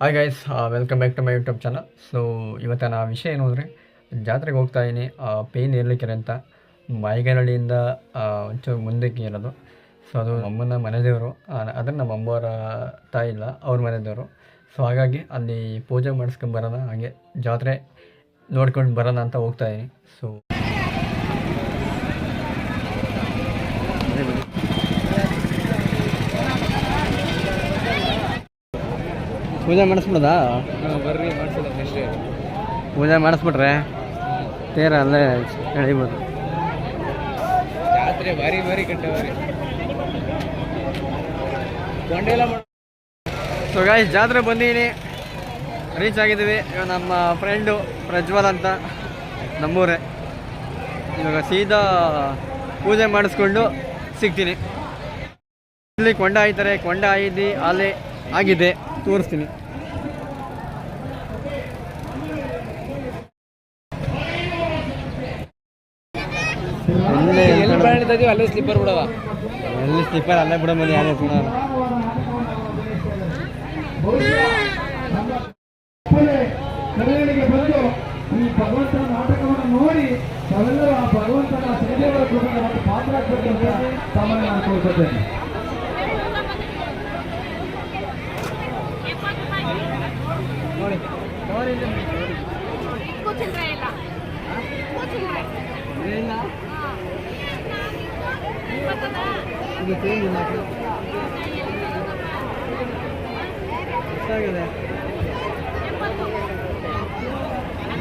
Hi guys, welcome back to my YouTube channel. So ಇವತ್ತಿನ ವಿಷಯ ಏನು ಅಂದರೆ, ಜಾತ್ರೆಗೆ ಹೋಗ್ತಾ ಇದ್ದೀನಿ. ಪೇಯ್ನ್ ಇರಲಿಕ್ಕೆ ಅಂತ ಮಾಯಿಗನಹಳ್ಳಿಯಿಂದ ಒಂಚೂರು ಮುಂದಕ್ಕೆ ಇರೋದು. ಸೊ ಅದು ಅಮ್ಮನ ಮನೆದೇವರು, ಅದನ್ನು ನಮ್ಮ ಅಮ್ಮವರ ತಾಯಿ ಇಲ್ಲ, ಅವ್ರ ಮನೆದೇವರು. ಸೊ ಹಾಗಾಗಿ ಅಲ್ಲಿ ಪೂಜೆ ಮಾಡಿಸ್ಕೊಂಡು ಬರೋಣ, ಹಾಗೆ ಜಾತ್ರೆ ನೋಡ್ಕೊಂಡು ಬರೋಣ ಅಂತ ಹೋಗ್ತಾ ಇದ್ದೀನಿ. ಸೊ ಪೂಜೆ ಮಾಡಿಸ್ಬಿಡೋದಾ? ಬರ್ರಿ ಮಾಡಿಸೋದು ಅಷ್ಟೇ. ಪೂಜೆ ಮಾಡಿಸ್ಬಿಟ್ರೆ ತೇರ ಅಲ್ಲೇ ಎಳಿಬೋದು. ಜಾತ್ರೆ ಭಾರಿ ಭಾರಿ ಕಟ್ಟವಾರಿ ಕೊಂಡೆಲ್ಲ ಮಾಡಿ. ಸೊ ಗಾಯ್ಸ್, ಜಾತ್ರೆ ಬಂದೀನಿ, ರೀಚ್ ಆಗಿದ್ದೀವಿ. ಇವಾಗ ನಮ್ಮ ಫ್ರೆಂಡು ಪ್ರಜ್ವಲ್ ಅಂತ, ನಮ್ಮೂರೇ. ಇವಾಗ ಸೀದಾ ಪೂಜೆ ಮಾಡಿಸ್ಕೊಂಡು ಸಿಗ್ತೀನಿ. ಇಲ್ಲಿ ಕೊಂಡ ಆಯ್ತಾರೆ, ಕೊಂಡ ಆಯ್ದು ಅಲ್ಲೇ ಆಗಿದೆ, ತೋರಿಸ್ತೀನಿ. ಎಲ್ಲಿ ಪ್ರಾಣಿದ್ದೀವಿ ಅಲ್ಲೇ ಸ್ಲಿಪ್ಪರ್ ಬಿಡವ, ಎಲ್ಲಿ ಸ್ಲಿಪ್ಪರ್ ಅಲ್ಲೇ ಬಿಡೋ ಮನೆ ಯಾರೇ ಸುಮಾರು. ಕಡೆಗಳಿಗೆ ಬಂದು ಈ ಭಗವಂತನ ನಾಟಕವನ್ನು ನೋಡಿ ತಾವೆಲ್ಲರೂ ಆ ಭಗವಂತನ ಶ್ರೀದೇವರ ಕೃಪೆಗೆ ಮತ್ತು ಪಾತ್ರ ಆಗ್ಬೇಕಂತ ಸಾಮಾನ್ಯ ನಾನು ಕೋರ್ಕೊಳ್ತೇನೆ.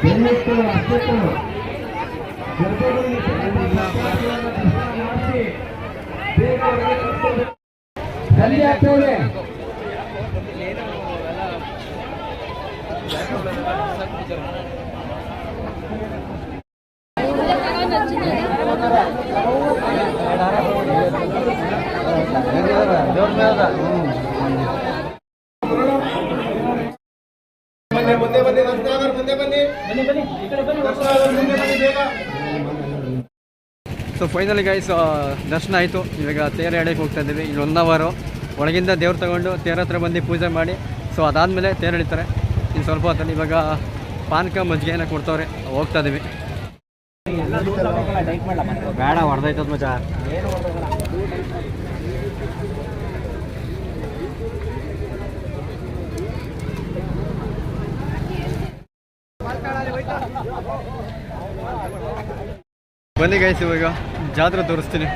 ದಯವಿಟ್ಟು ಅಷ್ಟೇನು ಗರ್ಭದಲ್ಲಿ ಮಾಡಿಸಿ ಬೇಗ ಸಂಜೆ ಆಗ್ತವ್ರೆ. ಸೊ ಫೈನಲಿ ಗೈಸ್, ದರ್ಶನ ಆಯಿತು. ಇವಾಗ ತೇರು ಎಳೆಗೆ ಹೋಗ್ತಾ ಇದ್ದೀವಿ. ಇಲ್ಲಿ 1 ಅವರು ಒಳಗಿಂದ ದೇವ್ರು ತಗೊಂಡು ತೇರ ಹತ್ರ ಬಂದು ಪೂಜೆ ಮಾಡಿ, ಸೊ ಅದಾದಮೇಲೆ ತೇರು ಎಳಿತಾರೆ. ಇನ್ನು ಸ್ವಲ್ಪ ಹೊತ್ತಲ್ಲಿ ಇವಾಗ ಪಾನಕ ಮಜ್ಜಿಗೆನ ಕೊಡ್ತವ್ರೆ, ಹೋಗ್ತಾ ಇದ್ದೀವಿ. ಬೇಡ, ಹೊಡೆದೈತದ ಮಜ. ಬನ್ನಿ ಗೈಸ್, ಇವಾಗ ಜಾತ್ರೆ ತೋರಿಸ್ತೀನಿ.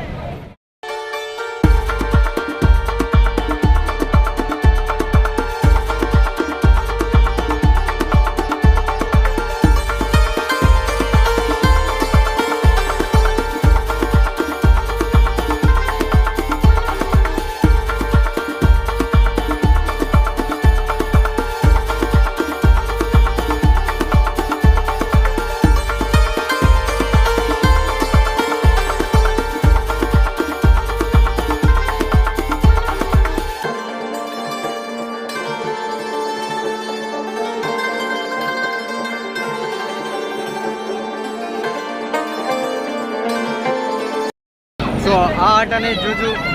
ಸೊ ಆ ಆಟನೇ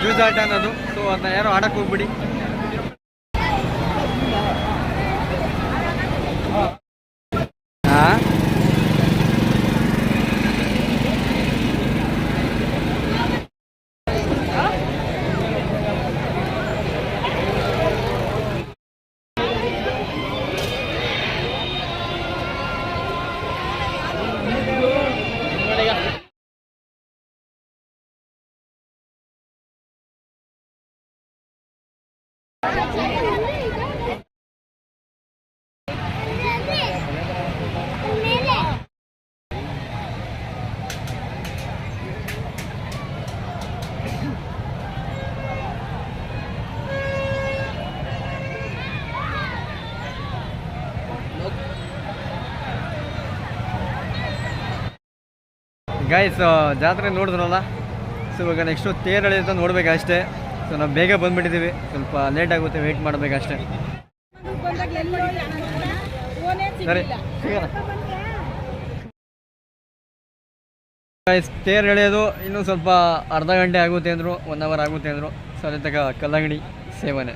ಜೂಜಾಟ ಅನ್ನೋದು. ಸೊ ಅದನ್ನ ಯಾರು ಆಡಕ್ಕೆ ಹೋಗ್ಬಿಡಿ. ಗೈಸ್, ಜಾತ್ರೆ ನೋಡಿದ್ರಲ್ಲ. ಸೊ ಇವಾಗ ನೆಕ್ಸ್ಟು ತೇರು ಎಳೆಯುತ್ತ ನೋಡ್ಬೇಕಷ್ಟೇ. ಸೊ ನಾವು ಬೇಗ ಬಂದುಬಿಟ್ಟಿದ್ದೀವಿ, ಸ್ವಲ್ಪ ಲೇಟ್ ಆಗುತ್ತೆ, ವೆಯ್ಟ್ ಮಾಡಬೇಕಷ್ಟೇ. ಸರಿ, ಸಿಗೋಣ. ಗೈಸ್, ತೇರು ಎಳೆಯೋದು ಇನ್ನೂ ಸ್ವಲ್ಪ ಅರ್ಧ ಗಂಟೆ ಆಗುತ್ತೆ ಅಂದರು, 1 ಅವರ್ ಆಗುತ್ತೆ ಅಂದರು. ಸೊ ಅಲ್ಲಿ ತಗ ಕಲ್ಲಂಗಡಿ ಸೇವನೆ.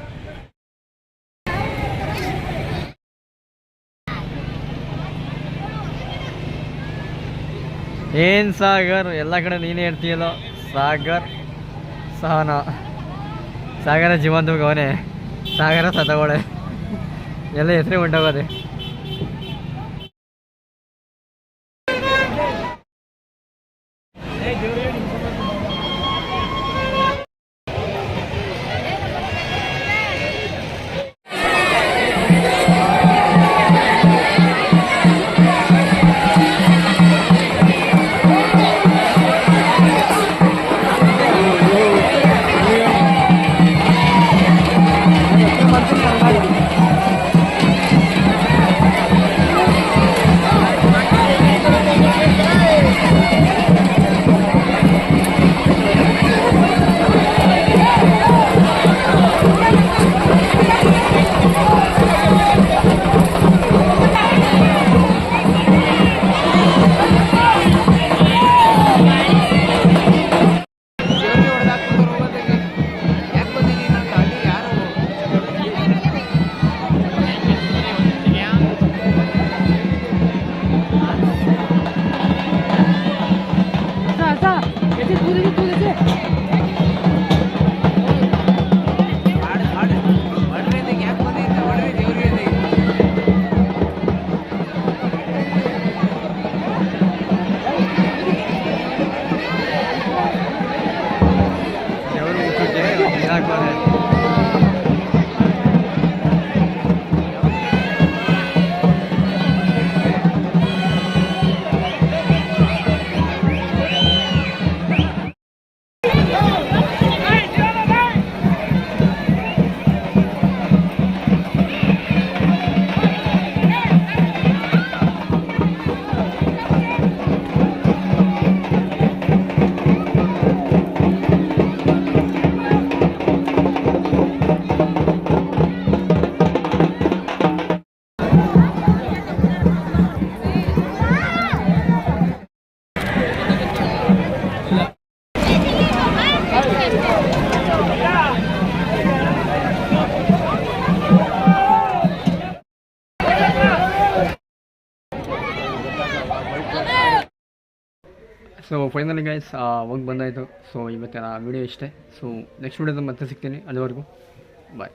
ಏನು ಸಾಗರ್ ಎಲ್ಲ ಕಡೆ ನೀನೇ ಹೇಳ್ತೀಯಲ್ಲ. ಸಾಗರ್ ಸಹನ ಸಾಗರ ಜೀವಂತ ಅವನೇ, ಸಾಗರ ಸತಗೋಳೆ ಎಲ್ಲ ಹೆಸರೇ ಹೊಂಟೋಗೋದೆ. ಸೊ ಫೈನಲಿ ಗೈಸ್ ಹೋಗಿ ಬಂದಾಯಿತು. ಸೊ ಇವತ್ತಿನ ವಿಡಿಯೋ ಇಷ್ಟೇ. ಸೊ ನೆಕ್ಸ್ಟ್ ವಿಡಿಯೋದಲ್ಲಿ ಮತ್ತೆ ಸಿಗ್ತೀನಿ. ಅಲ್ಲಿವರೆಗೂ ಬಾಯ್.